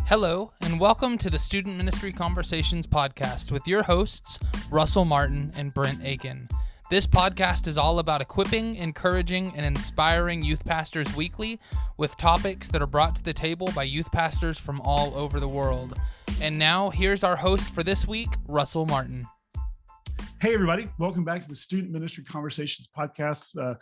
Hello, and welcome to the Student Ministry Conversations podcast with your hosts, Russell Martin and Brent Aiken. This podcast is all about equipping, encouraging, and inspiring youth pastors weekly with topics that are brought to the table by youth pastors from all over the world. And now, here's our host for this week, Russell Martin. Hey, everybody. Welcome back to the Student Ministry Conversations podcast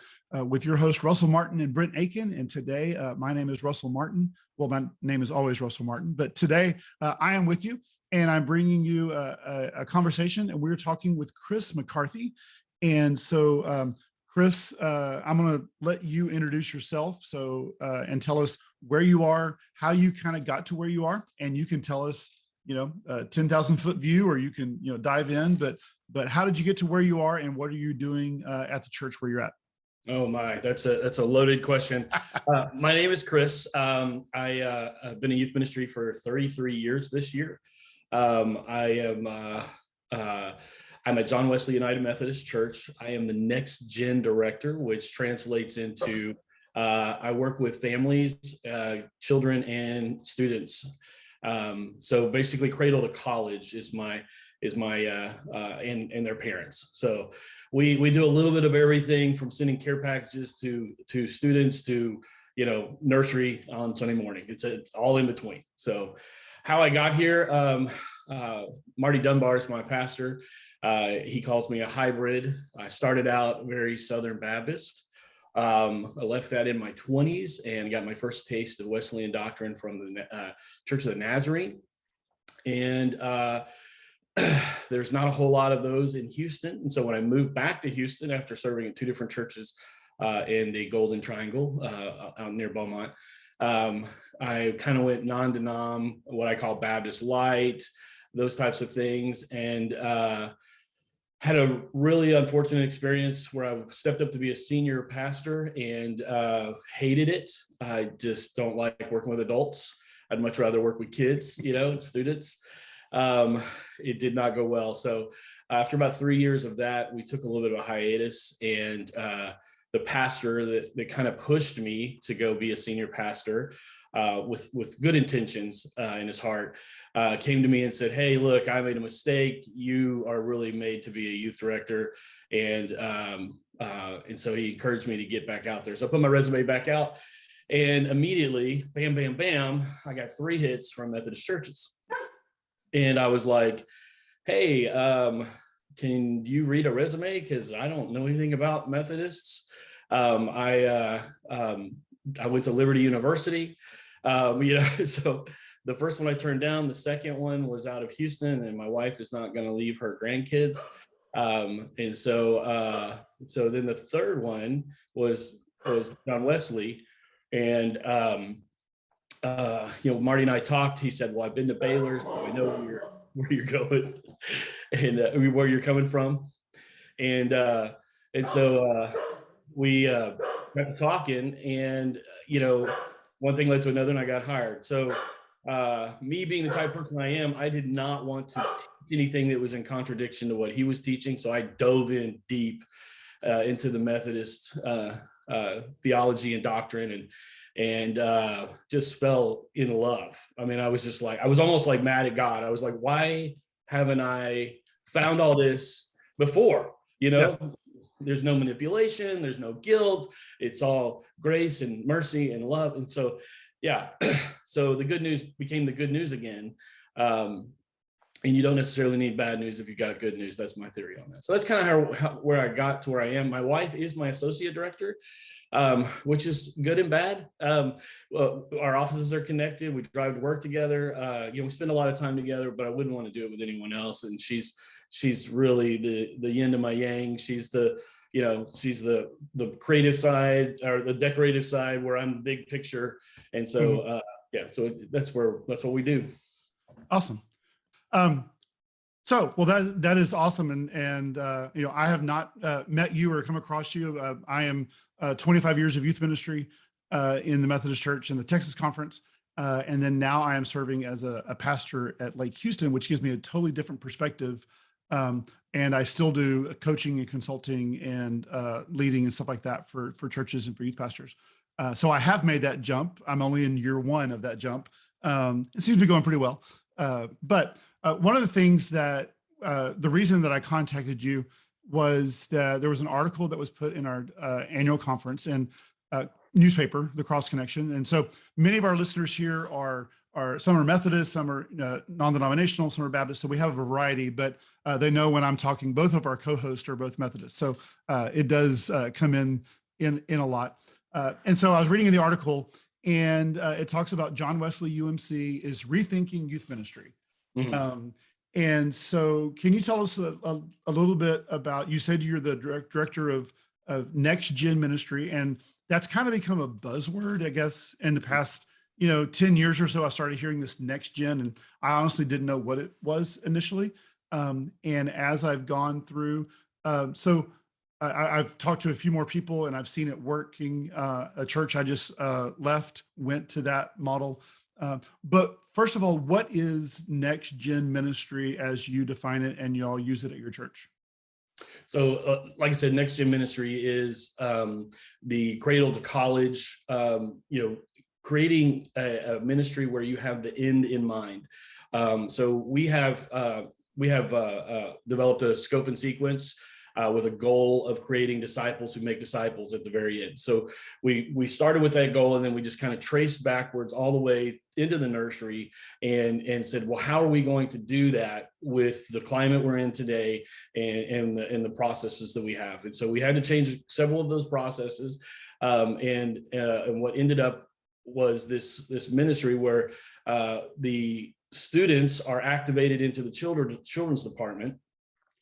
with your host, Russell Martin and Brent Aiken. And today, my name is Russell Martin. Well, my name is always Russell Martin, but today I am with you and I'm bringing you a conversation, and we're talking with Chris McCarthy. And so, Chris, I'm going to let you introduce yourself and tell us where you are, how you kind of got to where you are, and you can tell us, 10,000 foot view, or you can, dive in, but how did you get to where you are, and what are you doing at the church where you're at? Oh my, that's a loaded question. My name is Chris. I've been in youth ministry for 33 years this year. I'm at John Wesley United Methodist Church. I am the next gen director, which translates into I work with families, children, and students. So basically, cradle to college is my and their parents. So we do a little bit of everything from sending care packages to students to nursery on Sunday morning. It's all in between. So how I got here, Marty Dunbar is my pastor. He calls me a hybrid. I started out very Southern Baptist. I left that in my 20s and got my first taste of Wesleyan doctrine from the Church of the Nazarene. And there's not a whole lot of those in Houston. And so when I moved back to Houston after serving in two different churches in the Golden Triangle out near Beaumont, I kind of went non-denom, what I call Baptist light, those types of things. And had a really unfortunate experience where I stepped up to be a senior pastor and hated it. I just don't like working with adults. I'd much rather work with kids, students. It did not go well. So after about 3 years of that, we took a little bit of a hiatus, and the pastor that kind of pushed me to go be a senior pastor with good intentions in his heart came to me and said, "Hey, look, I made a mistake. You are really made to be a youth director." And so he encouraged me to get back out there. So I put my resume back out, and immediately, bam, bam, bam, I got 3 hits from Methodist churches. And I was like, "Hey, can you read a resume? Because I don't know anything about Methodists." I went to Liberty University, so the first one I turned down. The second one was out of Houston, and my wife is not going to leave her grandkids. And so then the third one was John Wesley. And Marty and I talked. He said, "Well, I've been to Baylor, so I know where you're going and where you're coming from." And so we got to talking, and one thing led to another, and I got hired. So me being the type of person I am, I did not want to teach anything that was in contradiction to what he was teaching. So I dove in deep into the Methodist theology and doctrine, and just fell in love. I mean, I was almost like mad at God. I was like, why haven't I found all this before? Yeah. There's no manipulation, there's no guilt. It's all grace and mercy and love. And so, yeah, so the good news became the good news again. And you don't necessarily need bad news if you got good news. That's my theory on that. So that's kind of where I got to where I am. My wife is my associate director, which is good and bad. Our offices are connected. We drive to work together. We spend a lot of time together, but I wouldn't want to do it with anyone else. And she's really the yin to my yang. She's the creative side, or the decorative side, where I'm the big picture. And so, so that's what we do. Awesome. That is awesome. And I have not met you or come across you. I am 25 years of youth ministry in the Methodist Church in the Texas Conference. And then now I am serving as a pastor at Lake Houston, which gives me a totally different perspective. And I still do coaching and consulting and leading and stuff like that for churches and for youth pastors. So I have made that jump. I'm only in year 1 of that jump. It seems to be going pretty well. But one of the things that the reason that I contacted you was that there was an article that was put in our annual conference and newspaper, The Cross Connection. And so many of our listeners here are some are Methodist, some are non-denominational, some are Baptist. So we have a variety, but they know when I'm talking, both of our co-hosts are both Methodist. So it does come in a lot. And so I was reading in the article, and it talks about John Wesley UMC is rethinking youth ministry. Mm-hmm. And so can you tell us a little bit about, you said you're the director of Next Gen Ministry, and that's kind of become a buzzword, I guess, in the past, 10 years or so. I started hearing this Next Gen, and I honestly didn't know what it was initially. And as I've gone through, I've talked to a few more people, and I've seen it working. A church I just left went to that model. But first of all, what is Next Gen Ministry as you define it and y'all use it at your church? So like I said, Next Gen Ministry is the cradle to college, creating a ministry where you have the end in mind. So we have developed a scope and sequence with a goal of creating disciples who make disciples at the very end. So we started with that goal, and then we just kind of traced backwards all the way into the nursery and said, well, how are we going to do that with the climate we're in today and the processes that we have? And so we had to change several of those processes. And what ended up was this ministry where the students are activated into the children's department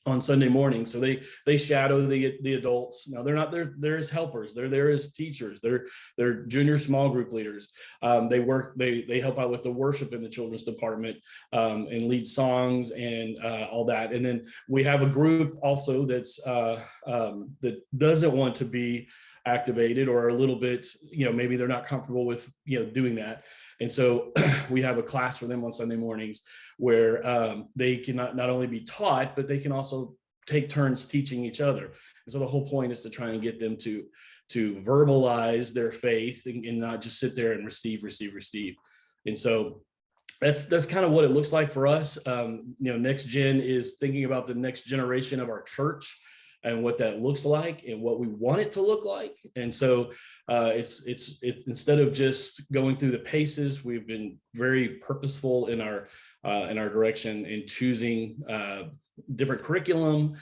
on Sunday morning. So they shadow the adults. Now they're not there as helpers. They're there as teachers. They're junior small group leaders. They help out with the worship in the children's department and lead songs and all that. And then we have a group also that doesn't want to be activated, or a little bit, maybe they're not comfortable with, doing that. And so we have a class for them on Sunday mornings where they can not only be taught, but they can also take turns teaching each other. And so the whole point is to try and get them to verbalize their faith and not just sit there and receive. And so that's kind of what it looks like for us. Next Gen is thinking about the next generation of our church and what that looks like and what we want it to look like. And so it's instead of just going through the paces, we've been very purposeful in our direction in choosing different curriculum,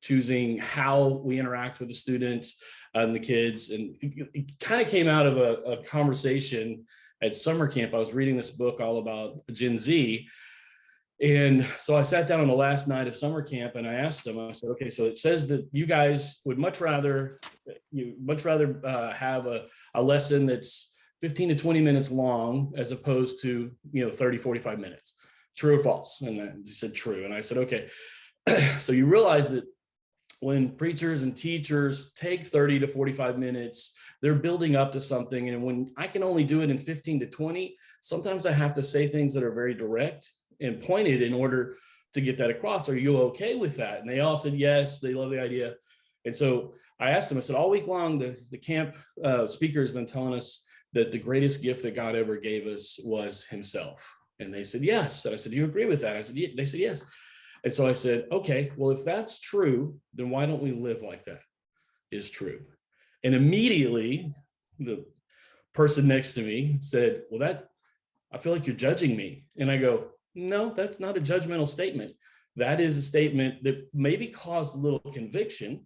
choosing how we interact with the students and the kids. And it kind of came out of a conversation at summer camp. I was reading this book all about Gen Z. And so I sat down on the last night of summer camp and I asked them, I said, okay, so it says that you guys would much rather have a lesson that's 15 to 20 minutes long as opposed to, 30, 45 minutes. True or false? And they said true. And I said, okay. So you realize that when preachers and teachers take 30 to 45 minutes, they're building up to something. And when I can only do it in 15 to 20, sometimes I have to say things that are very direct and pointed in order to get that across. Are you okay with that? And they all said, yes, they love the idea. And so I asked them, I said, all week long, the camp speaker has been telling us that the greatest gift that God ever gave us was himself. And they said, yes. And I said, do you agree with that? I said, yeah. They said, yes. And so I said, okay, well, if that's true, then why don't we live like that is true? And immediately the person next to me said, well, I feel like you're judging me. And I go, no, that's not a judgmental statement. That is a statement that maybe caused a little conviction,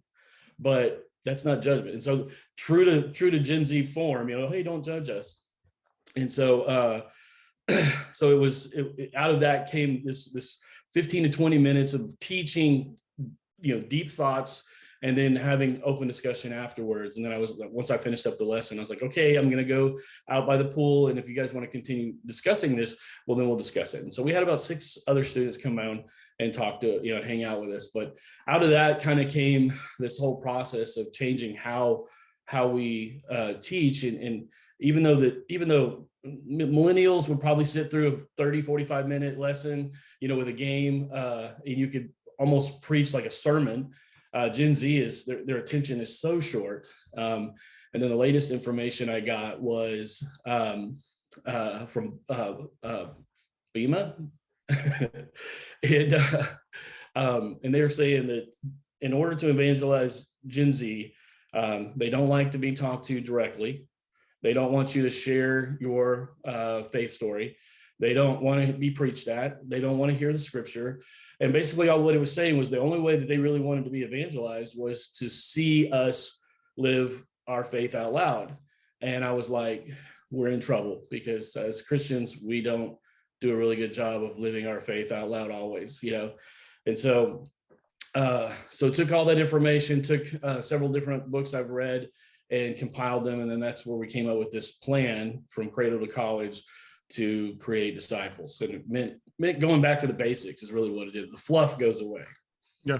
but that's not judgment. And so true to Gen Z form, hey, don't judge us. And so out of that came this 15 to 20 minutes of teaching, deep thoughts, and then having open discussion afterwards. And then once I finished up the lesson, I was like, okay, I'm going to go out by the pool. And if you guys want to continue discussing this, well, then we'll discuss it. And so we had about 6 other students come down and talk to, hang out with us. But out of that kind of came this whole process of changing how we teach. And even though millennials would probably sit through a 30, 45 minute lesson, with a game, and you could almost preach like a sermon. Gen Z is their attention is so short. And then the latest information I got was BEMA, and they were saying that in order to evangelize Gen Z, they don't like to be talked to directly. They don't want you to share your faith story. They don't want to be preached at. They don't want to hear the scripture. And basically all what it was saying was the only way that they really wanted to be evangelized was to see us live our faith out loud. And I was like, we're in trouble, because as Christians, we don't do a really good job of living our faith out loud always, you know? And so took all that information, took several different books I've read and compiled them. And then that's where we came up with this plan from cradle to college to create disciples. And it meant going back to the basics is really what it did. The fluff goes away. Yeah.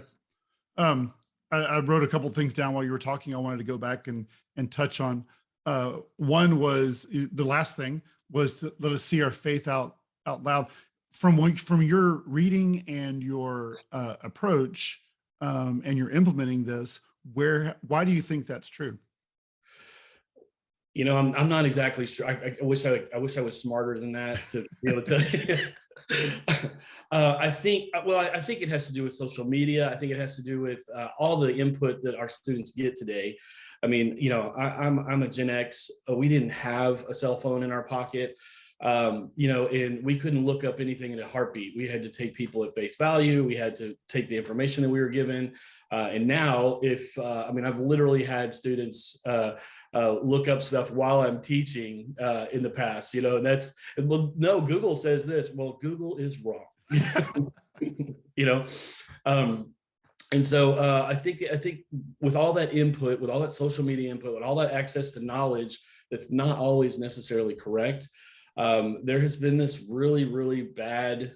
I wrote a couple of things down while you were talking. I wanted to go back and touch on. One was the last thing was to let us see our faith out loud. From your reading and your approach, and you're implementing this, why do you think that's true? You know, I'm not exactly sure. I wish I was smarter than that to be able to tell you. I think it has to do with social media. I think it has to do with all the input that our students get today. I mean, you know, I'm a Gen X. We didn't have a cell phone in our pocket, you know, and we couldn't look up anything in a heartbeat. We had to take people at face value. We had to take the information that we were given. And now I've literally had students look up stuff while I'm teaching in the past, you know, and no, Google says this. Well, Google is wrong, you know? And so I think with all that input, with all that social media input, with all that access to knowledge that's not always necessarily correct, there has been this really, really bad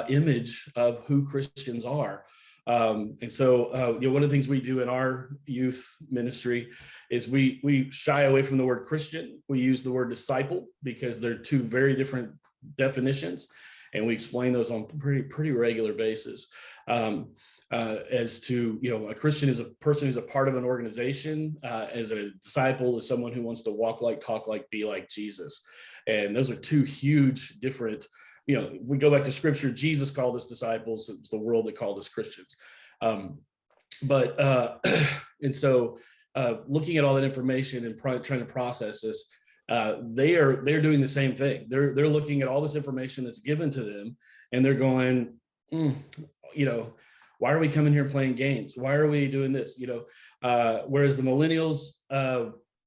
image of who Christians are. And so, you know, one of the things we do in our youth ministry is we shy away from the word Christian. We use the word disciple because they're two very different definitions, and we explain those on pretty regular basis. As to, you know, a Christian is a person who's a part of an organization. As a disciple is someone who wants to walk like, talk like, be like Jesus. And those are two huge different. You know, if we go back to scripture, Jesus called us disciples. It's the world that called us Christians. And so looking at all that information and trying to process this, they're doing the same thing. They're looking at all this information that's given to them, and they're going, you know, why are we coming here playing games? Why are we doing this? You know, whereas the millennials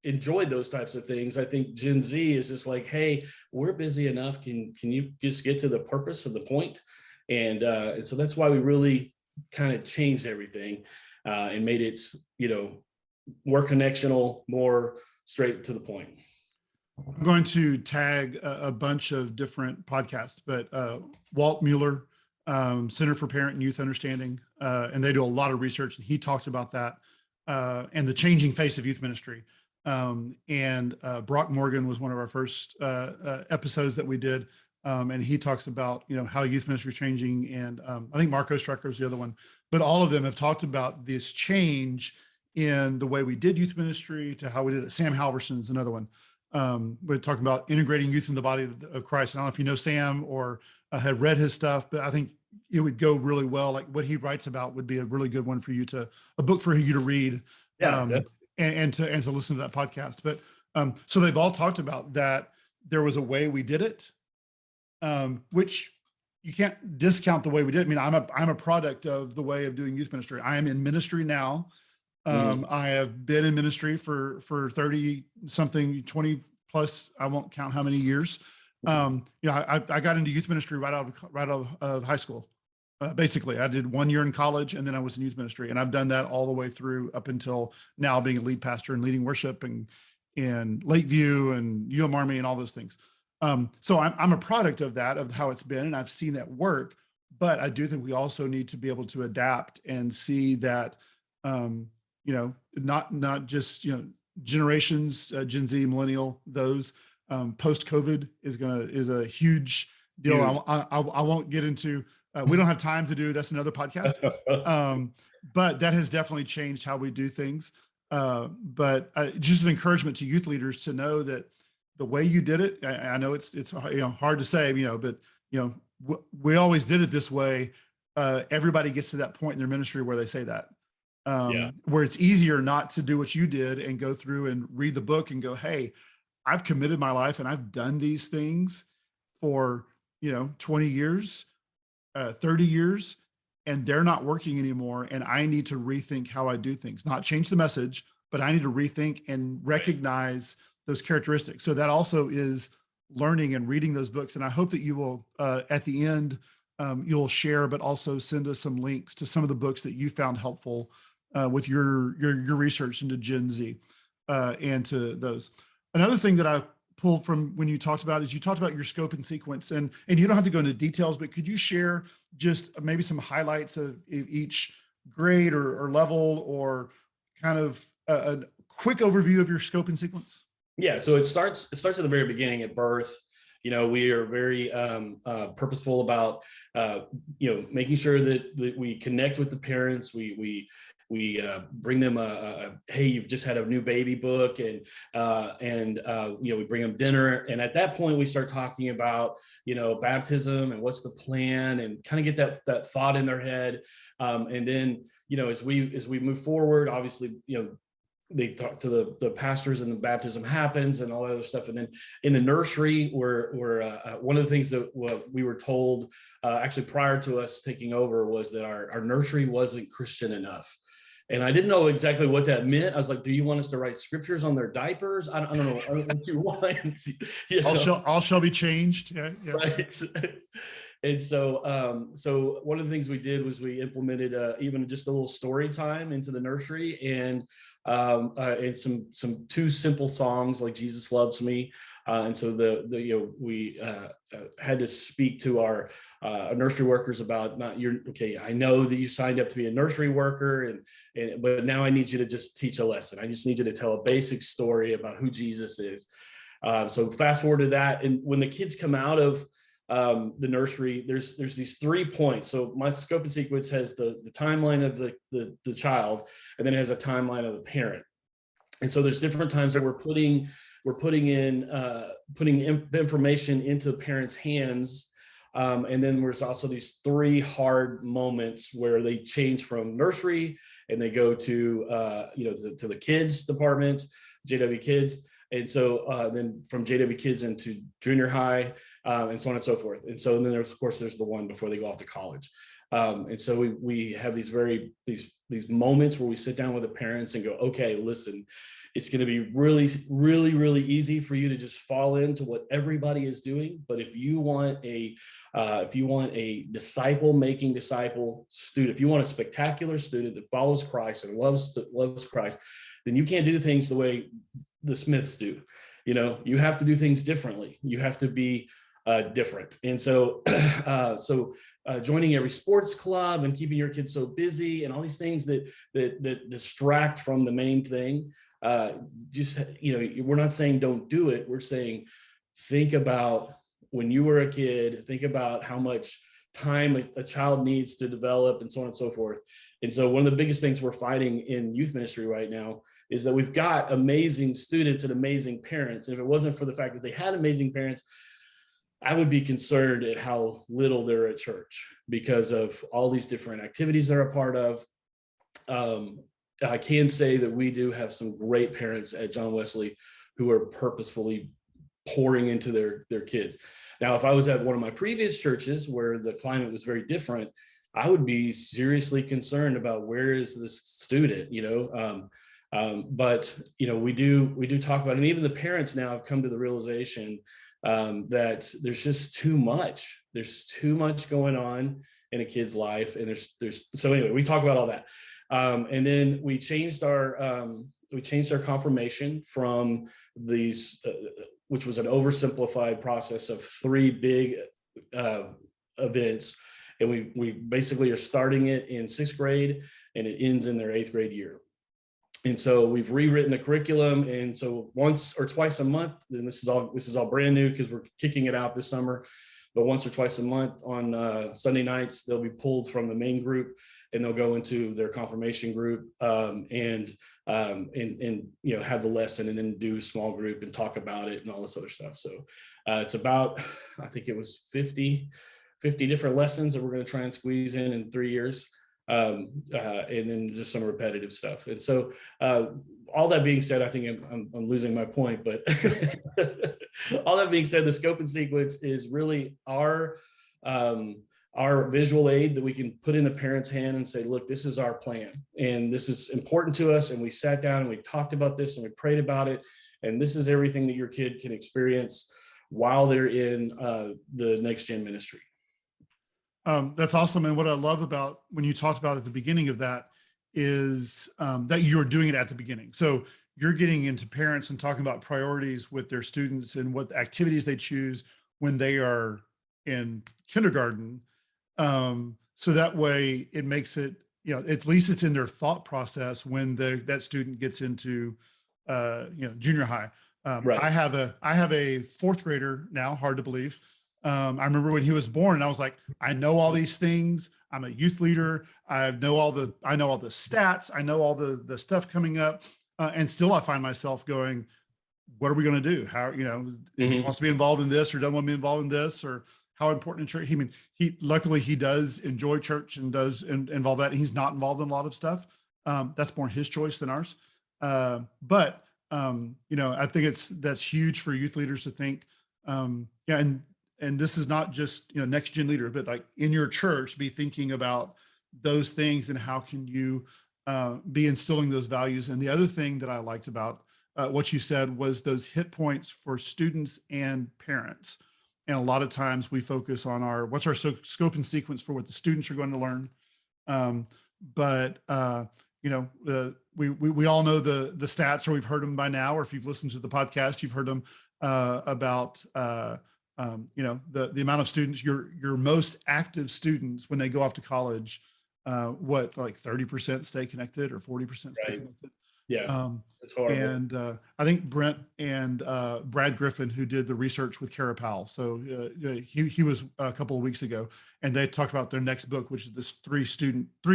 enjoyed those types of things. I think Gen Z is just like, hey, we're busy enough. Can you just get to the purpose of the point? And so that's why we really kind of changed everything and made it, you know, more connectional, more straight to the point. I'm going to tag a bunch of different podcasts, but Walt Mueller, Center for Parent and Youth Understanding, and they do a lot of research, and he talks about that and the changing face of youth ministry. And Brock Morgan was one of our first episodes that we did. And he talks about, you know, how youth ministry is changing. And I think Marco Strecker is the other one, but all of them have talked about this change in the way we did youth ministry to how we did it. Sam Halverson's another one. We're talking about integrating youth in the body of Christ. I don't know if you know Sam or had read his stuff, but I think it would go really well. Like what he writes about would be a really good one for you a book for you to read. Yeah. And to listen to that podcast. But so they've all talked about that there was a way we did it, which you can't discount the way we did it. I mean, I'm a product of the way of doing youth ministry. I am in ministry now. I have been in ministry for 30 something, 20 plus, I won't count how many years. You know, I got into youth ministry right out of high school. Basically, I did 1 year in college, and then I was in youth ministry, and I've done that all the way through up until now, being a lead pastor and leading worship and in Lakeview and UM Army and all those things. So I'm a product of that, of how it's been, and I've seen that work. But I do think we also need to be able to adapt and see that, you know, not just, you know, generations, Gen Z, millennial, those post-COVID is a huge deal. I won't get into. We don't have time to do, that's another podcast. But that has definitely changed how we do things. But just an encouragement to youth leaders to know that the way you did it, I know it's hard to say, but we always did it this way. Everybody gets to that point in their ministry where they say that, where it's easier not to do what you did and go through and read the book and go, hey, I've committed my life and I've done these things for 20 years, 30 years, and they're not working anymore. And I need to rethink how I do things, not change the message, but I need to rethink and recognize those characteristics. So that also is learning and reading those books. And I hope that you will, at the end, you'll share, but also send us some links to some of the books that you found helpful with your research into Gen Z and to those. Another thing that I pulled from when you talked about is you talked about your scope and sequence, and you don't have to go into details, but could you share just maybe some highlights of each grade or level, or kind of a quick overview of your scope and sequence? Yeah, so it starts at the very beginning at birth. We are very purposeful about making sure that we connect with the parents. We bring them hey, you've just had a new baby book, and we bring them dinner, and at that point we start talking about baptism and what's the plan, and kind of get that thought in their head, and then as we move forward, obviously they talk to the pastors, and the baptism happens and all that other stuff. And then in the nursery, where one of the things that we were told actually prior to us taking over was that our nursery wasn't Christian enough. And I didn't know exactly what that meant. I was like, do you want us to write scriptures on their diapers? I don't know. I don't know what you want. All shall be changed. Yeah. Right. And so one of the things we did was we implemented even just a little story time into the nursery, and some two simple songs like Jesus Loves Me. And so we had to speak to our nursery workers about I know that you signed up to be a nursery worker, but now I need you to just teach a lesson. I just need you to tell a basic story about who Jesus is. So fast forward to that. And when the kids come out of the nursery, there's these 3 points. So my scope and sequence has the timeline of the child, and then it has a timeline of the parent. And so there's different times that we're putting information into the parents' hands. And then there's also these 3 hard moments where they change from nursery and they go to the kids department, JW Kids. And so then from JW Kids into junior high, and so on and so forth. And so then there's the one before they go off to college. And so we have these moments where we sit down with the parents and go, okay, listen, it's going to be really, really, really easy for you to just fall into what everybody is doing. But if you want a disciple-making disciple student, if you want a spectacular student that follows Christ and loves Christ, then you can't do things the way the Smiths do. You have to do things differently. You have to be different. And so joining every sports club and keeping your kids so busy and all these things that distract from the main thing, we're not saying don't do it. We're saying think about when you were a kid, think about how much time a child needs to develop, and so on and so forth. And so one of the biggest things we're fighting in youth ministry right now is that we've got amazing students and amazing parents. And if it wasn't for the fact that they had amazing parents, I would be concerned at how little they're at church because of all these different activities they're a part of. I can say that we do have some great parents at John Wesley who are purposefully pouring into their kids. Now, if I was at one of my previous churches where the climate was very different, I would be seriously concerned about where is this student, but we do talk about it. And even the parents now have come to the realization that there's just too much. There's too much going on in a kid's life, and so anyway, we talk about all that, and then we changed our confirmation from these, which was an oversimplified process of 3 big events, and we basically are starting it in 6th grade, and it ends in their 8th grade year. And so we've rewritten the curriculum. And so once or twice a month, and this is all brand new because we're kicking it out this summer, but once or twice a month on Sunday nights, they'll be pulled from the main group and they'll go into their confirmation group and have the lesson, and then do small group and talk about it and all this other stuff. So it's about, I think it was 50 different lessons that we're going to try and squeeze in 3 years. And then just some repetitive stuff. And so all that being said, I think I'm losing my point, but all that being said, the scope and sequence is really our visual aid that we can put in the parent's hand and say, look, this is our plan, and this is important to us. And we sat down and we talked about this and we prayed about it. And this is everything that your kid can experience while they're in the Next Gen ministry. That's awesome. And what I love about when you talked about at the beginning of that is that you're doing it at the beginning. So you're getting into parents and talking about priorities with their students and what activities they choose when they are in kindergarten. So that way it makes it, at least it's in their thought process when that student gets into, junior high. Right. I have a fourth grader now, hard to believe. I remember when he was born and I was like, I know all these things. I'm a youth leader. I know all the stats. I know all the stuff coming up. And still I find myself going, what are we going to do? How, he wants to be involved in this or doesn't want to be involved in this, or how important in church. Luckily he does enjoy church and does involve that. And he's not involved in a lot of stuff. That's more his choice than ours. But I think that's huge for youth leaders to think, and this is not just, next gen leader, but like in your church, be thinking about those things and how can you be instilling those values. And the other thing that I liked about what you said was those hit points for students and parents. And a lot of times we focus on what's our scope and sequence for what the students are going to learn. We all know the stats, or we've heard them by now, or if you've listened to the podcast, you've heard them about the amount of students, your most active students when they go off to college, like 30% stay connected or 40% stay connected. Yeah. It's horrible. And I think Brent and Brad Griffin, who did the research with Kara Powell. So he was a couple of weeks ago, and they talked about their next book, which is this 3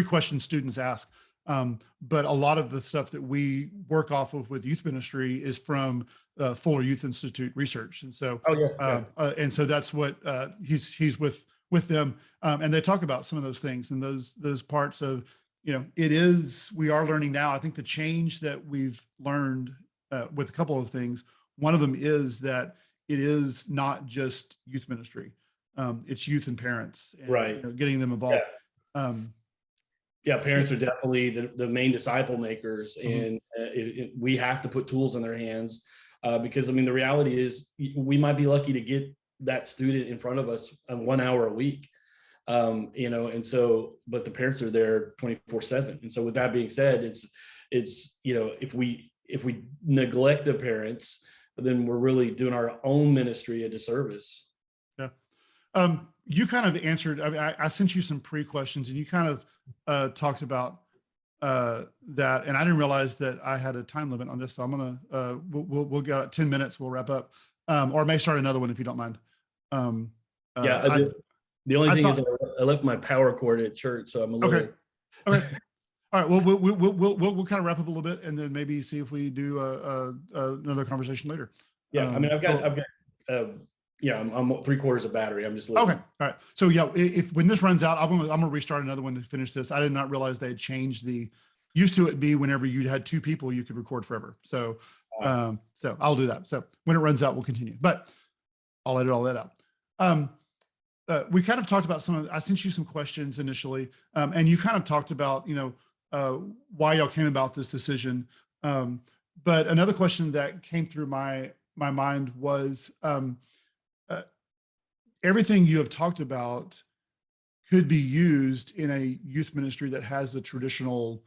questions students ask. But a lot of the stuff that we work off of with youth ministry is from Fuller Youth Institute research. And so, and so that's what he's with them. And they talk about some of those things and those parts of, we are learning now. I think the change that we've learned with a couple of things, one of them is that it is not just youth ministry. It's youth and parents, and, getting them involved. Yeah. Parents are definitely the main disciple makers, and we have to put tools in their hands because, the reality is we might be lucky to get that student in front of us 1 hour a week, and so, but the parents are there 24/7. And so with that being said, it's if we neglect the parents, then we're really doing our own ministry a disservice. Yeah. You kind of answered, I sent you some pre-questions and you kind of talked about that. And I didn't realize that I had a time limit on this. So I'm going to, we'll get 10 minutes. We'll wrap up. Or I may start another one if you don't mind. The only thing is I left my power cord at church. So I'm a little. Okay. All right. Well, we'll kind of wrap up a little bit and then maybe see if we do another conversation later. Yeah. I'm 3/4 of battery. I'm just okay. All right. So if when this runs out, I'm gonna restart another one to finish this. I did not realize they had changed used to it be whenever you had 2 people, you could record forever. So I'll do that. So when it runs out, we'll continue, but I'll edit all that out. We kind of talked about I sent you some questions initially, and you kind of talked about, why y'all came about this decision. But another question that came through my mind was, everything you have talked about could be used in a youth ministry that has the traditional,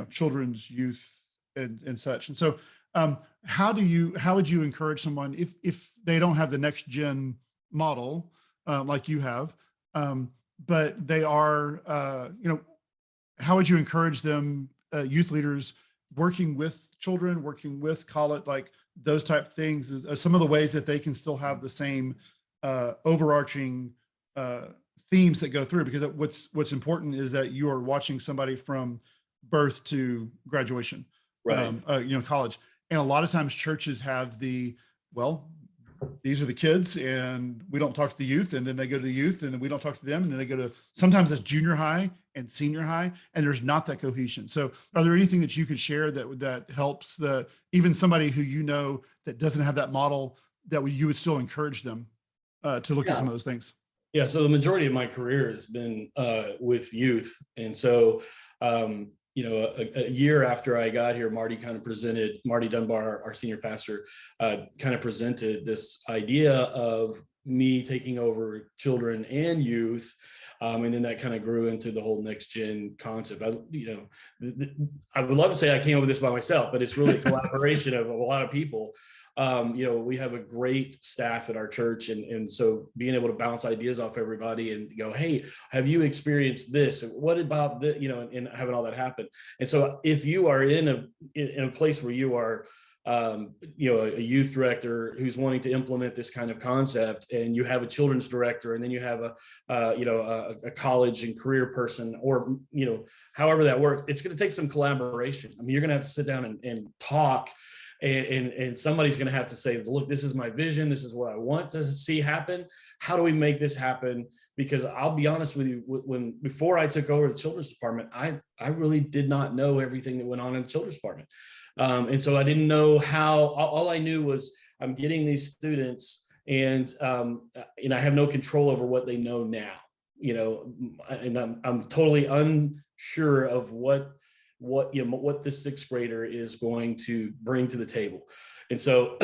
children's youth and such. And so, how would you encourage someone if they don't have the next gen model, like you have, but they are, how would you encourage them, youth leaders working with children, working with, call it like those type of things, is some of the ways that they can still have the same overarching themes that go through, because what's important is that you are watching somebody from birth to graduation, Right. College. And a lot of times churches have these are the kids and we don't talk to the youth, and then they go to the youth and then we don't talk to them, and then they go to, sometimes that's junior high and senior high, and there's not that cohesion. So are there anything that you could share that helps even somebody who that doesn't have that model, that you would still encourage them to look at some of those things? Yeah, so the majority of my career has been with youth. And so, a year after I got here, Marty Dunbar, our senior pastor, kind of presented this idea of me taking over children and youth. And then that kind of grew into the whole next gen concept. I would love to say I came up with this by myself, but it's really a collaboration of a lot of people. We have a great staff at our church. And so being able to bounce ideas off everybody and go, hey, have you experienced this? What about this? And having all that happen. And so if you are in a place where you are, a youth director who's wanting to implement this kind of concept, and you have a children's director, and then you have a college and career person, or, however that works, it's going to take some collaboration. I mean, you're going to have to sit down and talk. And somebody's going to have to say, look, this is my vision. This is what I want to see happen. How do we make this happen? Because I'll be honest with you, before I took over the children's department, I really did not know everything that went on in the children's department. And so I didn't know how. All I knew was I'm getting these students, and I have no control over what they know now. And I'm totally unsure of what the sixth grader is going to bring to the table. And so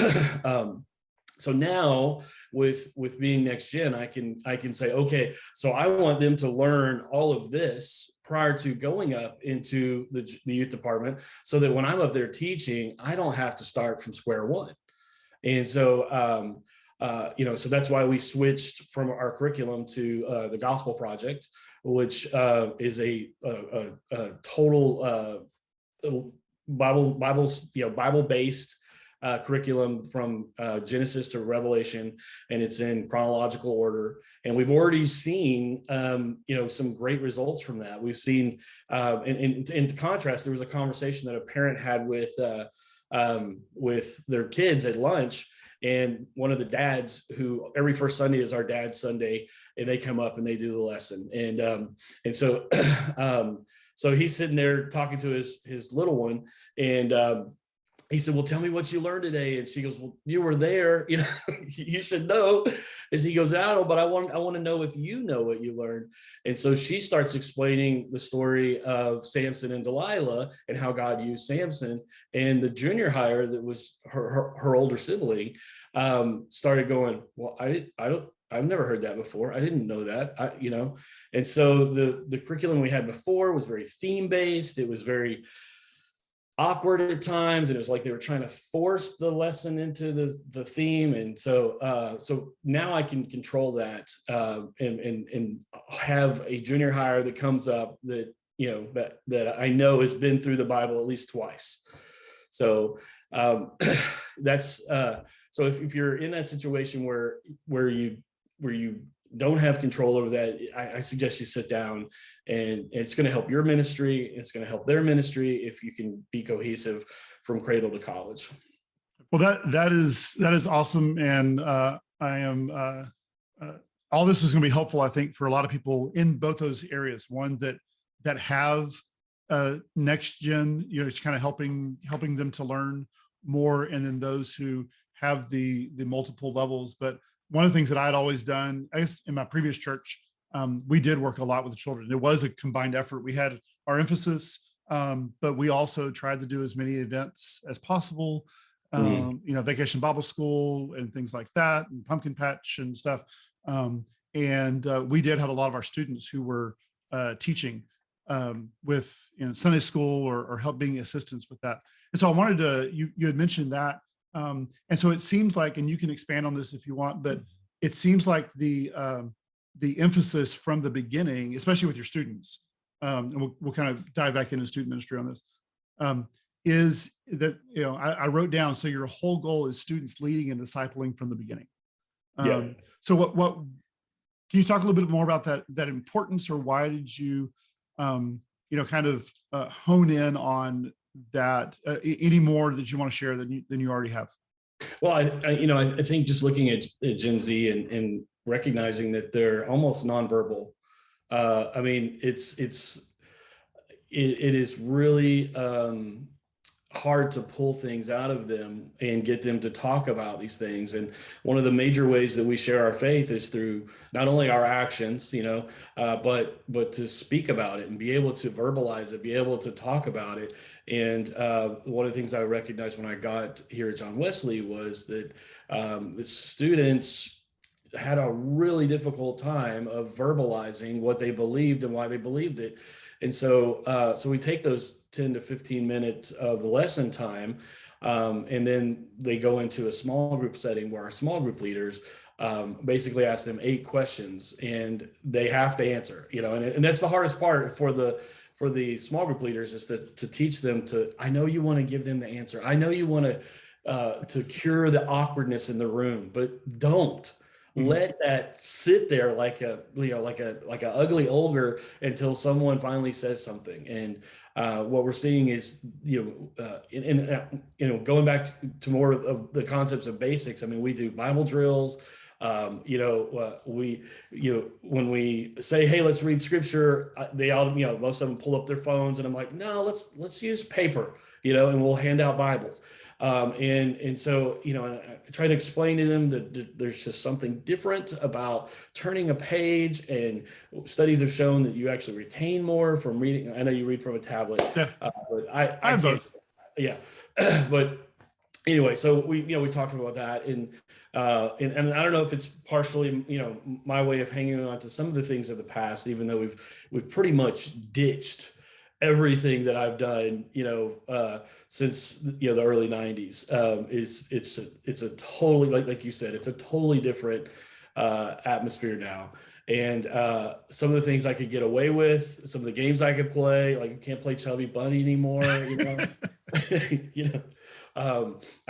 so now with being next gen, I can say, okay, so I want them to learn all of this prior to going up into the youth department, so that when I'm up there teaching, I don't have to start from square one. And so so that's why we switched from our curriculum to the Gospel Project, which is a total Bible-based curriculum from Genesis to Revelation, and it's in chronological order. And we've already seen some great results from that. We've seen, in contrast, there was a conversation that a parent had with their kids at lunch. And one of the dads, who every first Sunday is our dad's Sunday, and they come up and they do the lesson. And so so he's sitting there talking to his little one, and he said, well, tell me what you learned today. And she goes, well, you were there, you should know. As he goes, I don't know, but I want to know if you know what you learned. And so she starts explaining the story of Samson and Delilah, and how God used Samson. And the junior hire, that was her older sibling, started going, well, I've never heard that before. I didn't know that, And so the curriculum we had before was very theme-based. It was very awkward at times, and it was like they were trying to force the lesson into the theme. And so now I can control that, and have a junior hire that comes up that that I know has been through the Bible at least twice. So that's so if you're in that situation where you don't have control over that, I suggest you sit down, and it's going to help your ministry. It's going to help their ministry if you can be cohesive from cradle to college. Well, that is awesome. And I am all this is going to be helpful, I think, for a lot of people in both those areas. One that have next gen, it's kind of helping them to learn more, and then those who have the multiple levels. But one of the things that I had always done, I guess in my previous church, we did work a lot with the children. It was a combined effort. We had our emphasis, but we also tried to do as many events as possible. Vacation Bible School and things like that, and pumpkin patch and stuff. And we did have a lot of our students who were teaching with Sunday school or help being assistants with that. And so I wanted to, you had mentioned that. And so it seems like, and you can expand on this if you want, but it seems like the emphasis from the beginning, especially with your students, and we'll kind of dive back into student ministry on this, is that, I wrote down, so your whole goal is students leading and discipling from the beginning. So Can you talk a little bit more about that importance, or why did you, kind of hone in on that any more that you want to share than you already have? Well, I think just looking at Gen Z and recognizing that they're almost nonverbal. I mean, it is really hard to pull things out of them and get them to talk about these things. And one of the major ways that we share our faith is through not only our actions, but to speak about it and be able to verbalize it, be able to talk about it. And one of the things I recognized when I got here at John Wesley was that the students had a really difficult time of verbalizing what they believed and why they believed it. And so we take those 10 to 15 minutes of the lesson time, and then they go into a small group setting where our small group leaders basically ask them 8 questions, and they have to answer, and that's the hardest part for the small group leaders, is to teach them I know you want to give them the answer. I know you want to cure the awkwardness in the room, but don't. Let that sit there like a ugly ogre until someone finally says something. And what we're seeing is, going back to more of the concepts of basics. I mean, we do Bible drills. When we say, hey, let's read scripture, they all, most of them pull up their phones, and I'm like, no, let's use paper, and we'll hand out Bibles. And so, I try to explain to them that there's just something different about turning a page, and studies have shown that you actually retain more from reading. I know you read from a tablet, yeah. But I have both. Yeah. But anyway, so we talked about that, and I don't know if it's partially, my way of hanging on to some of the things of the past, even though we've pretty much ditched everything that I've done, since the early 90s. It's a totally, like you said, it's a totally different atmosphere now. And some of the things I could get away with, some of the games I could play, like you can't play Chubby Bunny anymore. I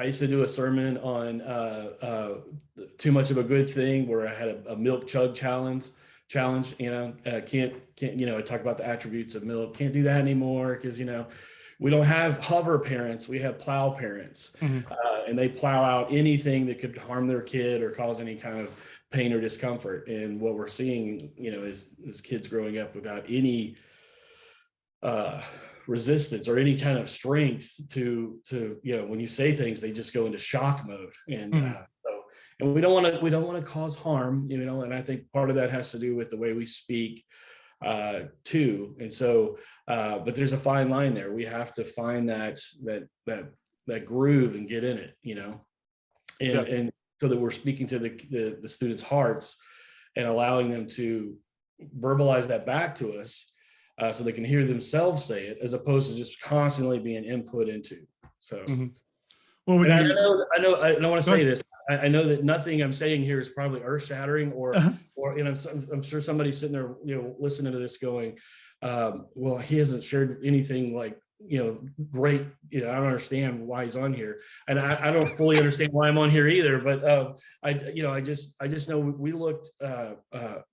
used to do a sermon on too much of a good thing, where I had a milk chug challenge, can't I talk about the attributes of milk. Can't do that anymore, because we don't have hover parents, we have plow parents. And they plow out anything that could harm their kid or cause any kind of pain or discomfort. And what we're seeing, is kids growing up without any resistance or any kind of strength to when you say things, they just go into shock mode. And and we don't want to cause harm, and I think part of that has to do with the way we speak too. And so, but there's a fine line there. We have to find that groove and get in it, and so that we're speaking to the students' hearts and allowing them to verbalize that back to us, so they can hear themselves say it, as opposed to just constantly being input into. So, well, I don't want to say this. I know that nothing I'm saying here is probably earth-shattering, or I'm sure somebody's sitting there, listening to this going, well, he hasn't shared anything like, great. I don't understand why he's on here, and I don't fully understand why I'm on here either. But I just know we looked.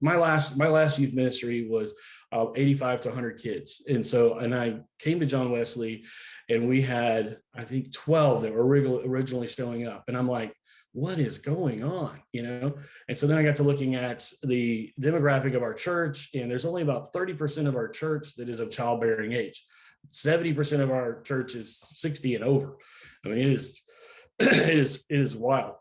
My last youth ministry was 85 to 100 kids, and I came to John Wesley, and we had, I think, 12 that were originally showing up, and I'm like, what is going on, And so then I got to looking at the demographic of our church, and there's only about 30% of our church that is of childbearing age. 70% of our church is 60 and over. I mean, it is wild.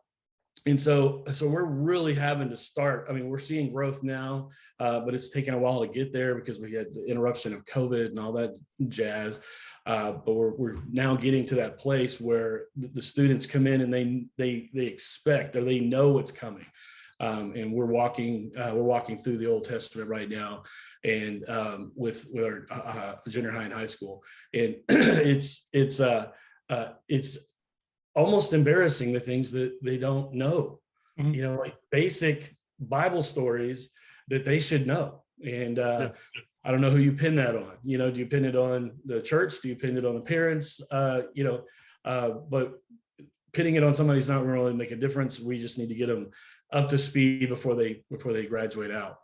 And so we're really having to start. I mean, we're seeing growth now, but it's taken a while to get there because we had the interruption of COVID and all that jazz. But we're now getting to that place where the students come in and they expect, or they know what's coming. And we're walking through the Old Testament right now, and with our junior high and high school, and it's almost embarrassing, the things that they don't know, like basic Bible stories that they should know. And I don't know who you pin that on. Do you pin it on the church? Do you pin it on the parents? But pinning it on somebody's not really make a difference. We just need to get them up to speed before they graduate out.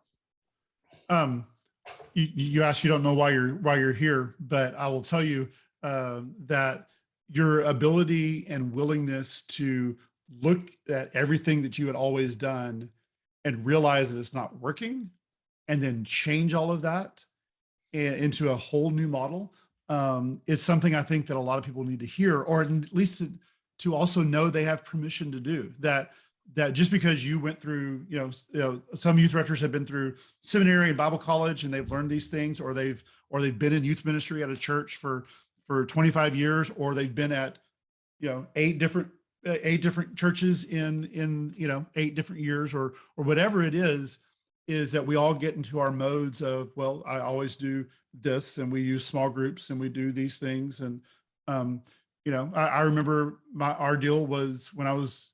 You asked, you don't know why you're here, but I will tell you that your ability and willingness to look at everything that you had always done and realize that it's not working, and then change all of that into a whole new model, is something I think that a lot of people need to hear, or at least to also know they have permission to do that. That just because you went through, some youth directors have been through seminary and Bible college and they've learned these things, or they've been in youth ministry at a church for 25 years, or they've been at, 8 different churches in 8 different years, or whatever it is that we all get into our modes of, well, I always do this, and we use small groups and we do these things. And, I remember our deal was when I was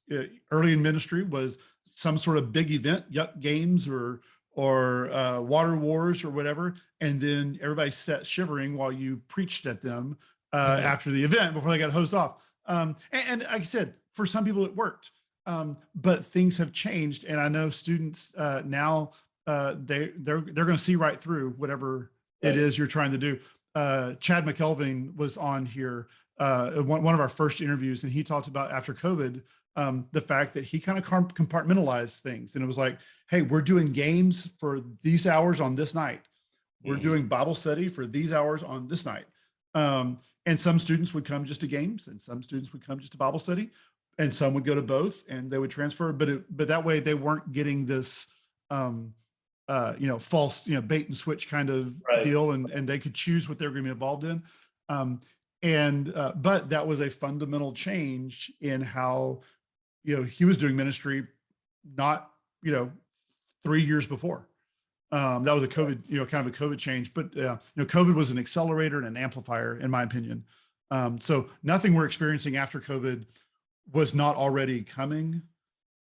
early in ministry was some sort of big event, Yuck Games or Water Wars or whatever. And then everybody sat shivering while you preached at them after the event before they got hosed off. And like I said, for some people it worked, but things have changed. And I know students now, they're going to see right through whatever it is you're trying to do. Chad McKelvin was on here, one of our first interviews, and he talked about after COVID, the fact that he kind of compartmentalized things. And it was like, hey, we're doing games for these hours on this night. We're doing Bible study for these hours on this night. And some students would come just to games, and some students would come just to Bible study, and some would go to both, and they would transfer. But that way they weren't getting this, false, bait and switch kind of deal, and they could choose what they're going to be involved in. But that was a fundamental change in how, he was doing ministry, not, 3 years before. That was a COVID, kind of a COVID change, but, COVID was an accelerator and an amplifier, in my opinion. So nothing we're experiencing after COVID was not already coming.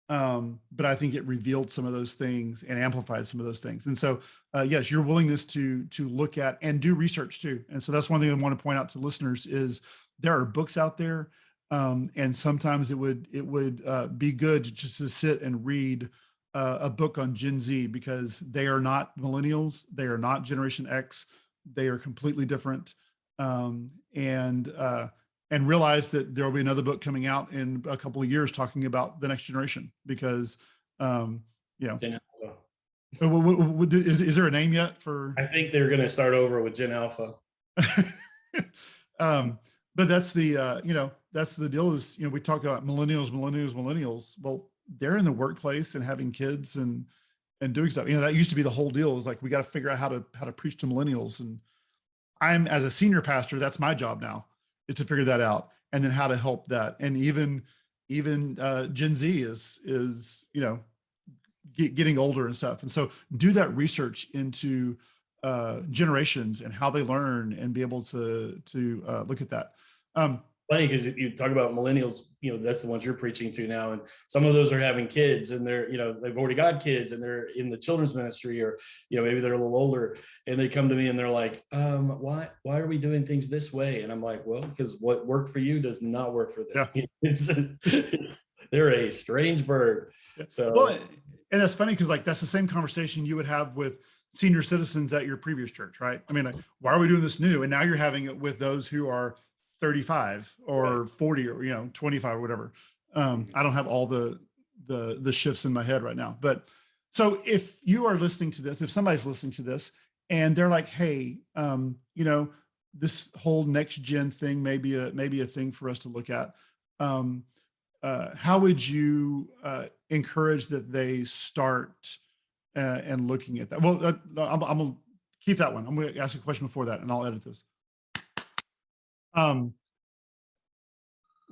But I think it revealed some of those things and amplified some of those things. And so, yes, your willingness to look at and do research too. And so that's one thing I want to point out to listeners is there are books out there. And sometimes it would be good just to sit and read a book on Gen Z, because they are not millennials. They are not Generation X. They are completely different. And realize that there will be another book coming out in a couple of years talking about the next generation, because, is there a name yet for? I think they're going to start over with Gen Alpha. But that's that's the deal is, we talk about millennials. Well, they're in the workplace and having kids and doing stuff. That used to be the whole deal, is like, we got to figure out how to preach to millennials. And I'm, as a senior pastor, that's my job now, is to figure that out, and then how to help that. And even Gen Z is getting older and stuff. And so do that research into generations and how they learn, and be able to look at that. Funny, because you talk about millennials, that's the ones you're preaching to now, and some of those are having kids, and they're, they've already got kids, and they're in the children's ministry, or maybe they're a little older, and they come to me and they're like, why are we doing things this way? And I'm like, well, because what worked for you does not work for them. Yeah. They're a strange bird. So, well, and that's funny, because like that's the same conversation you would have with senior citizens at your previous church, right? I mean, like, why are we doing this new? And now you're having it with those who are 35 or 40 or 25 or whatever. I don't have all the shifts in my head right now, but so if you are listening to this, if somebody's listening to this and they're like, hey, this whole next gen thing may be a thing for us to look at, how would you encourage that they start and looking at that? Well, I'm gonna keep that one. I'm gonna ask a question before that, and I'll edit this.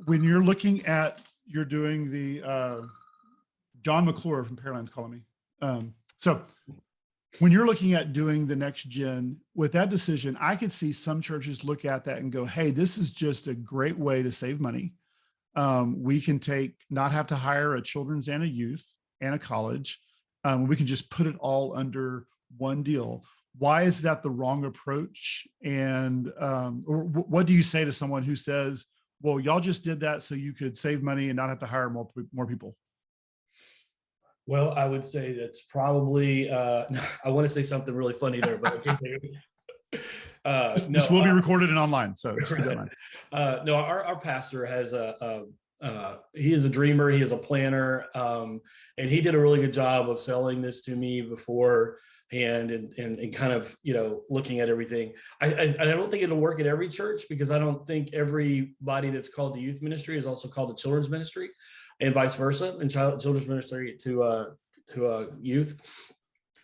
When you're looking at, you're doing the John McClure from Pearland's calling me. So when you're looking at doing the next gen with that decision, I could see some churches look at that and go, hey, this is just a great way to save money. We can not have to hire a children's and a youth and a college. We can just put it all under one deal. Why is that the wrong approach? And what do you say to someone who says, well, y'all just did that so you could save money and not have to hire more people? Well, I would say that's probably, I want to say something really funny there, but I can't think of it. This will be recorded and online, so just keep that in mind. No, our pastor has he is a dreamer, he is a planner, and he did a really good job of selling this to me beforehand and kind of, looking at everything. I don't think it'll work at every church, because I don't think everybody that's called the youth ministry is also called the children's ministry, and vice versa, and children's ministry to youth.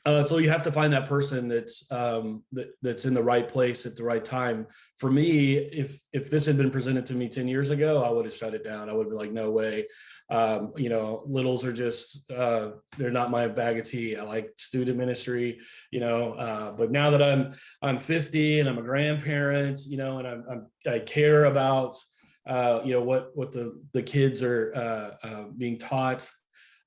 So you have to find that person that's in the right place at the right time. For me, if this had been presented to me 10 years ago, I would have shut it down. I would be like, no way. Littles are just, they're not my bag of tea. I like student ministry, but now that I'm 50 and I'm a grandparent, and I care about, what the kids are being taught.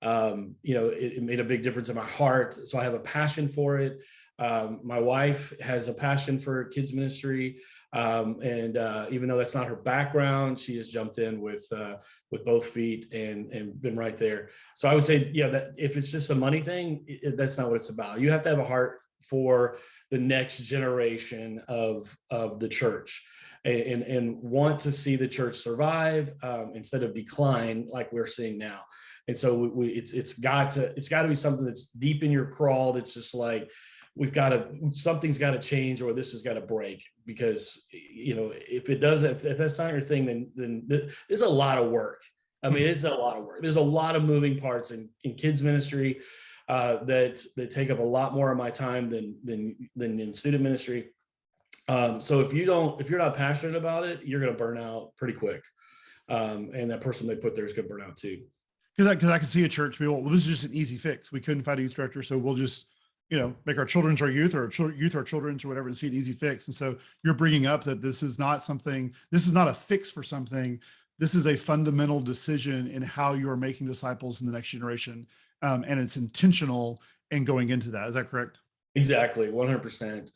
It made a big difference in my heart. So I have a passion for it. My wife has a passion for kids ministry. And even though that's not her background, she has jumped in with both feet and been right there. So I would say, that if it's just a money thing, that's not what it's about. You have to have a heart for the next generation of the church. And want to see the church survive instead of decline like we're seeing now. And so it's got to be something that's deep in your crawl. That's just like, something's got to change, or this has got to break, because, if that's not your thing, then this is a lot of work. I mean, it's a lot of work. There's a lot of moving parts in kids ministry that take up a lot more of my time than in student ministry. So if you're not passionate about it, you're going to burn out pretty quick. And that person they put there is going to burn out too. Because I can see a church be, well, this is just an easy fix. We couldn't find a youth director, so we'll just, make our children's our youth, or youth our children's, or whatever, and see an easy fix. And so you're bringing up that this is not a fix for something. This is a fundamental decision in how you are making disciples in the next generation. And it's intentional in going into that. Is that correct? Exactly, 100%.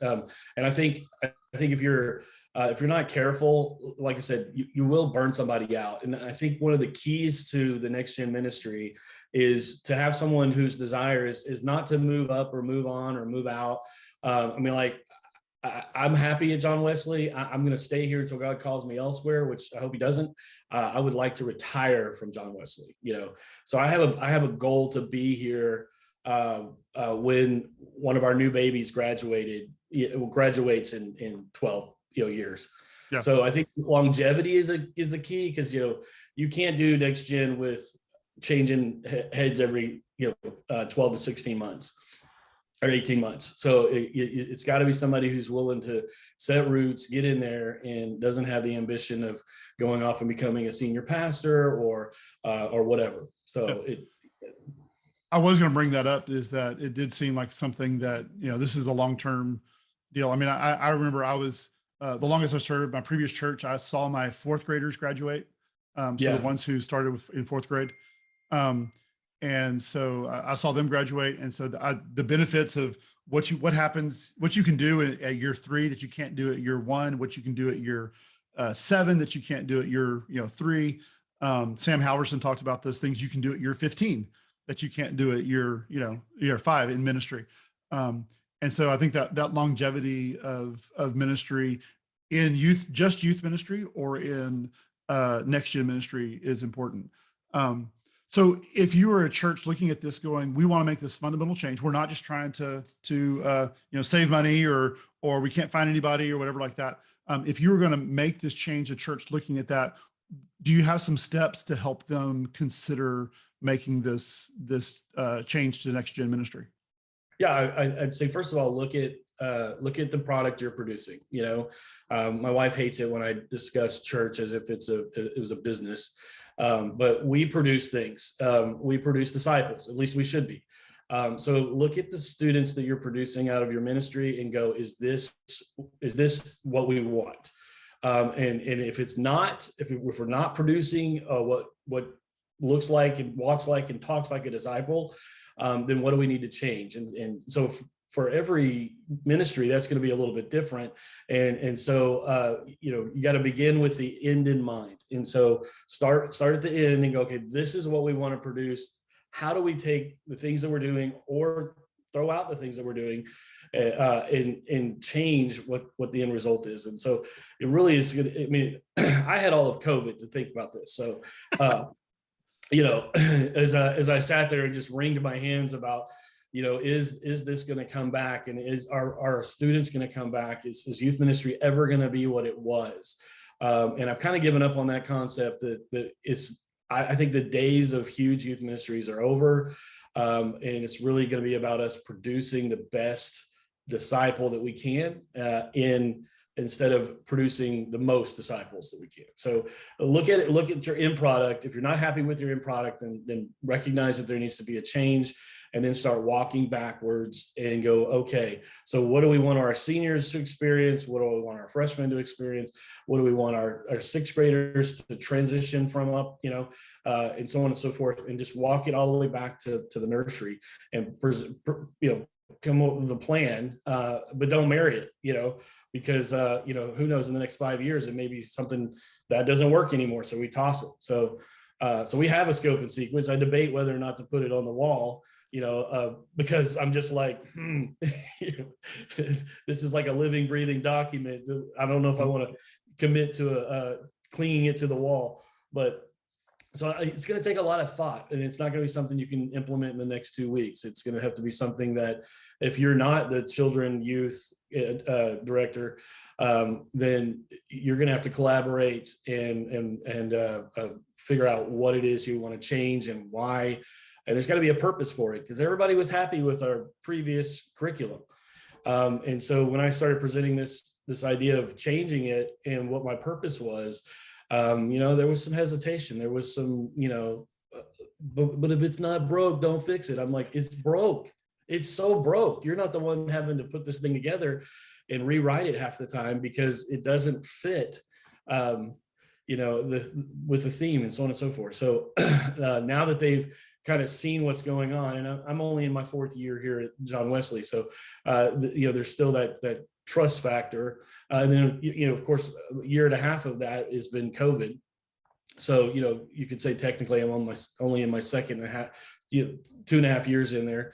And I think if you're not careful, like I said, you will burn somebody out. And I think one of the keys to the next gen ministry is to have someone whose desire is not to move up or move on or move out. I'm happy at John Wesley. I'm going to stay here until God calls me elsewhere, which I hope he doesn't. I would like to retire from John Wesley, So I have a goal to be here when one of our new babies graduates in 12 years. Yeah. So I think longevity is the key, because you can't do next gen with changing heads every 12 to 16 months or 18 months. So it's got to be somebody who's willing to set roots, get in there, and doesn't have the ambition of going off and becoming a senior pastor or whatever. So I was going to bring that up, is that it did seem like something that, this is a long-term deal. I mean, I remember I was, the longest I served, my previous church, I saw my fourth graders graduate. The ones who started in fourth grade. And so I saw them graduate. And so the benefits of what you can do at year 3 that you can't do at year 1, what you can do at year 7 that you can't do at year 3. Sam Halverson talked about those things you can do at year 15 that you can't do at year 5 in ministry. And so I think that longevity of ministry in youth ministry or in next gen ministry is important. So if you were a church looking at this going, we want to make this fundamental change. We're not just trying to save money or we can't find anybody or whatever like that. If you were going to make this change, a church looking at that, do you have some steps to help them consider making this change to next gen ministry? Yeah, I'd say, first of all, look at the product you're producing. My wife hates it when I discuss church as if it was a business, but we produce things. We produce disciples. At least we should be. So look at the students that you're producing out of your ministry and go, is this what we want? And if it's not, if we're not producing what looks like and walks like and talks like a disciple, then what do we need to change? And so for every ministry, that's going to be a little bit different. And so, you got to begin with the end in mind. And so start at the end and go, okay, this is what we want to produce. how do we take the things that we're doing or throw out the things that we're doing and change what the end result is. And so it really is good. I mean, I had all of COVID to think about this. So, as I sat there and just wringed my hands about, is this going to come back, and is our students going to come back? Is youth ministry ever going to be what it was? And I've kind of given up on that concept that I think the days of huge youth ministries are over. And it's really going to be about us producing the best disciple that we can instead of producing the most disciples that we can. So look at your end product. If you're not happy with your end product, then recognize that there needs to be a change, and then start walking backwards and go, okay, so what do we want our seniors to experience? What do we want our freshmen to experience? What do we want our sixth graders to transition from up, and so on and so forth, and just walk it all the way back to the nursery and, come up with a plan, but don't marry it, because, who knows, in the next 5 years, it may be something that doesn't work anymore. So we toss it. So we have a scope and sequence. I debate whether or not to put it on the wall, because I'm just like, this is like a living, breathing document. I don't know if I want to commit to clinging it to the wall, but so it's going to take a lot of thought, and it's not going to be something you can implement in the next 2 weeks. It's going to have to be something that, if you're not the children youth director, then you're going to have to collaborate and figure out what it is you want to change and why. And there's got to be a purpose for it, because everybody was happy with our previous curriculum. And so when I started presenting this idea of changing it and what my purpose was, there was some hesitation. There was some, but if it's not broke, don't fix it. I'm like, it's broke. It's so broke. You're not the one having to put this thing together and rewrite it half the time because it doesn't fit, with the theme and so on and so forth. So now that they've kind of seen what's going on, and I'm only in my 4th year here at John Wesley, so there's still that trust factor, and then of course a year and a half of that has been COVID. So you could say technically I'm only in my second and a half, 2.5 years in there.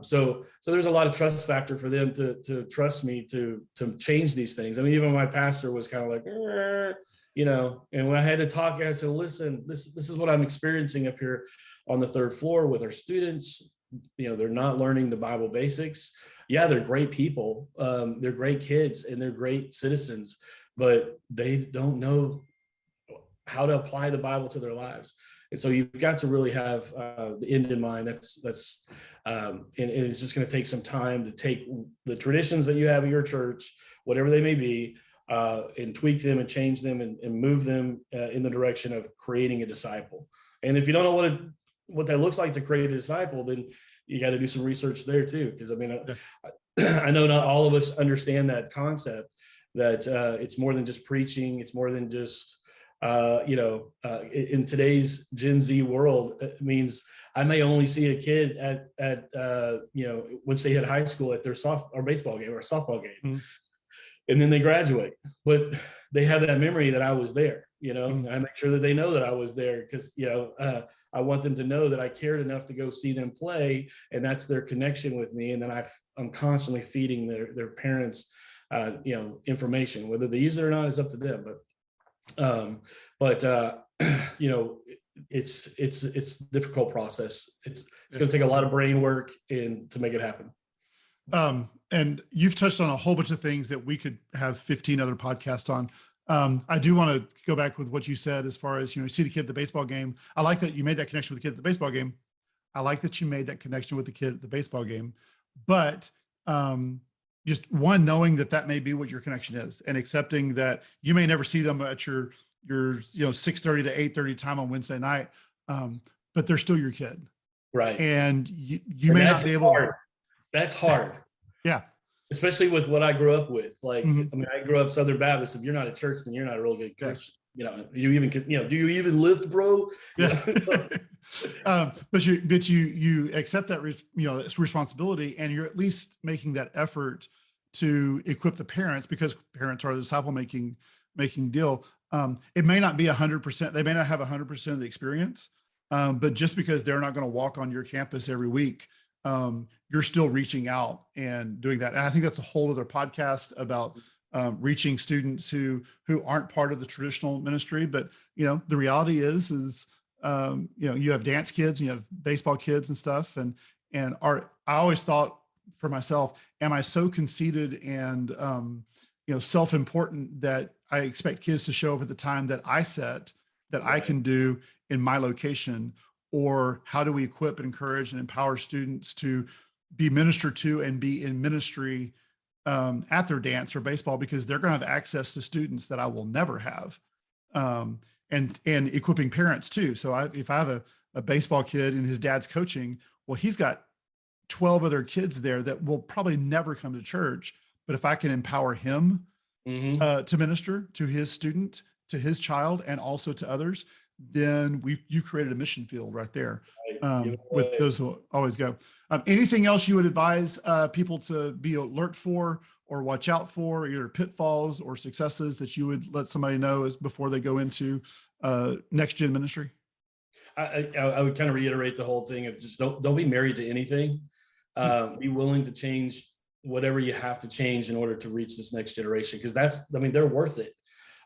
So there's a lot of trust factor for them to trust me to change these things. I mean, even my pastor was kind of like, and when I had to talk, I said, listen, this is what I'm experiencing up here on the 3rd floor with our students. They're not learning the Bible basics. Yeah, they're great people. They're great kids and they're great citizens, but they don't know how to apply the Bible to their lives. And so you've got to really have the end in mind. And it's just going to take some time to take the traditions that you have in your church, whatever they may be, and tweak them and change them and move them in the direction of creating a disciple. And if you don't know what that looks like to create a disciple, then you got to do some research there too. Because I mean, I know not all of us understand that concept, that it's more than just preaching. It's more than just, in today's Gen Z world, it means I may only see a kid at once they hit high school at their baseball game or softball game. Mm-hmm. And then they graduate, but they have that memory that I was there, mm-hmm. I make sure that they know that I was there because, I want them to know that I cared enough to go see them play, and that's their connection with me. And then I'm constantly feeding their parents, information, whether they use it or not is up to them. But it's a difficult process. It's going to take a lot of brain work to make it happen. And you've touched on a whole bunch of things that we could have 15 other podcasts on. I do want to go back with what you said as far as, you see the kid at the baseball game. I like that you made that connection with the kid at the baseball game. I like that you made that connection with the kid at the baseball game, but just knowing that may be what your connection is, and accepting that you may never see them at your 6:30 to 8:30 time on Wednesday night, but they're still your kid. Right. And you may not be able. That's hard. Yeah. Especially with what I grew up with. Like, mm-hmm. I mean, I grew up Southern Baptist. If you're not at church, then you're not a real good Christian. Yeah. Do you even lift, bro? Yeah. But you accept that, it's responsibility, and you're at least making that effort to equip the parents, because parents are the disciple making deal. It may not be 100%. They may not have 100% of the experience. But just because they're not going to walk on your campus every week, you're still reaching out and doing that. And I think that's a whole other podcast about reaching students who aren't part of the traditional ministry. But, the reality is, you have dance kids and you have baseball kids and stuff. I always thought for myself, am I so conceited and, self-important that I expect kids to show up at the time that I set that I can do in my location? Or how do we equip, encourage, and empower students to be ministered to and be in ministry at their dance or baseball, because they're going to have access to students that I will never have, and equipping parents too. So if I have a baseball kid and his dad's coaching, well, he's got 12 other kids there that will probably never come to church. But if I can empower him to minister to his student, to his child, and also to others, then you created a mission field right there with those who always go. Anything else you would advise people to be alert for or watch out for, either pitfalls or successes that you would let somebody know as before they go into next gen ministry? I would kind of reiterate the whole thing of just don't be married to anything. Be willing to change whatever you have to change in order to reach this next generation, because they're worth it.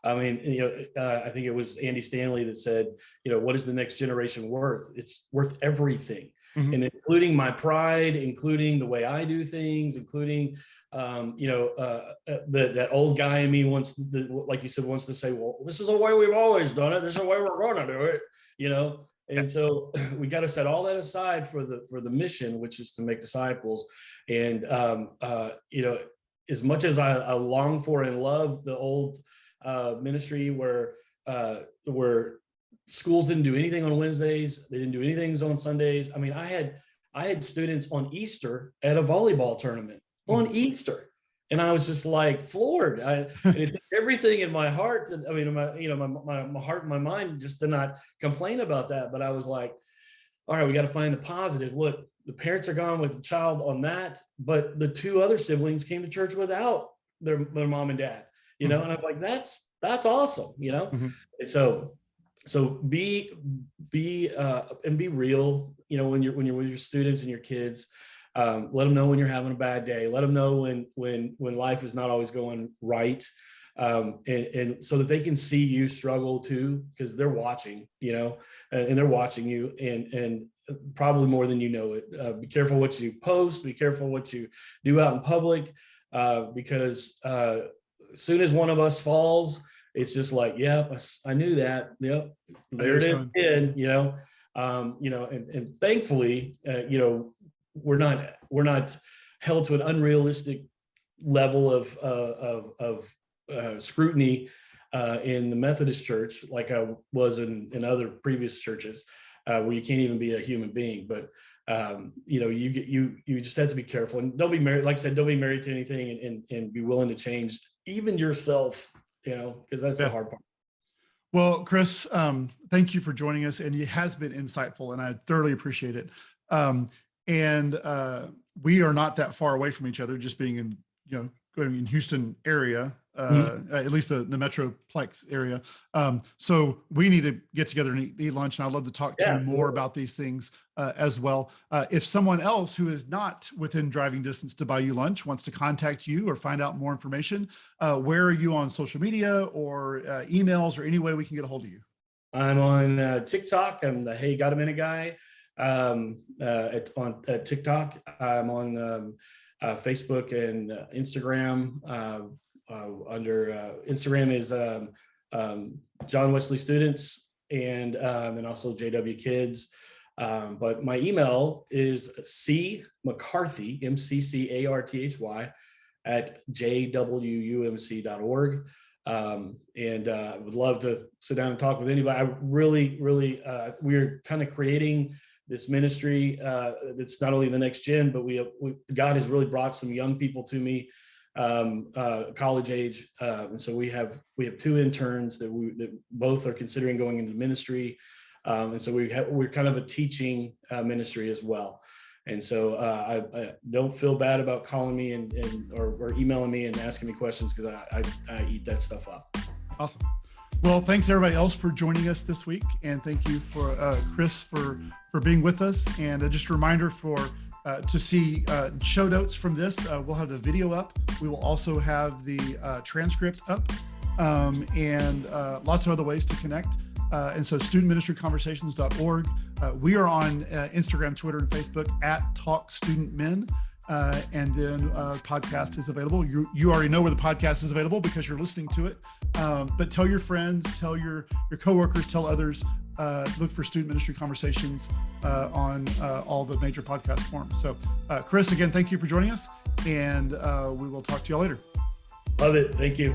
I think it was Andy Stanley that said, what is the next generation worth? It's worth everything. And including my pride, including the way I do things, including, that old guy in me like you said, wants to say, well, this is the way we've always done it. This is the way we're going to do it, And so we got to set all that aside for the mission, which is to make disciples. And, as much as I long for and love the old ministry where schools didn't do anything on Wednesdays, they didn't do anything on Sundays. I had students on Easter at a volleyball tournament on Easter, and I was just like floored. And it took everything in my heart my heart and my mind just to not complain about that. But I was like, all right, we got to find the positive. Look, the parents are gone with the child on that, but the two other siblings came to church without their mom and dad. And I'm like, that's awesome, And so be and be real, when you're with your students and your kids. Let them know when you're having a bad day. Let them know when life is not always going right, and so that they can see you struggle too, because they're watching, and they're watching you, and probably more than you know it. Be careful what you post. Be careful what you do out in public, because as soon as one of us falls, it's just like, yeah, I knew that. Yep, there it is again. And thankfully, we're not held to an unrealistic level of scrutiny in the Methodist Church, like I was in other previous churches, where you can't even be a human being. But you just have to be careful, and don't be married. Like I said, don't be married to anything, and be willing to change even yourself, because that's the hard part. Well, Chris, thank you for joining us, and it has been insightful, and I thoroughly appreciate it. And we are not that far away from each other, just being in Houston area, at least the Metroplex area. So we need to get together and eat lunch, and I'd love to talk to you more about these things as well. If someone else who is not within driving distance to buy you lunch wants to contact you or find out more information, where are you on social media or emails, or any way we can get a hold of you? I'm on TikTok. I'm the Hey Got a Minute guy. At TikTok. I'm on Facebook and Instagram. Under Instagram is John Wesley Students, and also JW Kids. But my email is cmccarthy, MCCARTHY, at jwumc.org. And would love to sit down and talk with anybody. I really, we're kind of creating this ministry that's not only the next gen, but God has really brought some young people to me, college age, and so we have two interns that both are considering going into ministry, and so we're kind of a teaching ministry as well. And so I don't feel bad about calling me or emailing me and asking me questions, because I eat that stuff up. Awesome. Well, thanks everybody else for joining us this week. And thank you for Chris for being with us. And just a reminder to see show notes from this. We'll have the video up. We will also have the transcript up and lots of other ways to connect. And so studentministryconversations.org. We are on Instagram, Twitter, and Facebook at Talk Student Men. And then podcast is available. You already know where the podcast is available because you're listening to it. But tell your friends, tell your coworkers, tell others. Look for Student Ministry Conversations on all the major podcast forums. So Chris, again, thank you for joining us, and we will talk to you all later. Love it. Thank you.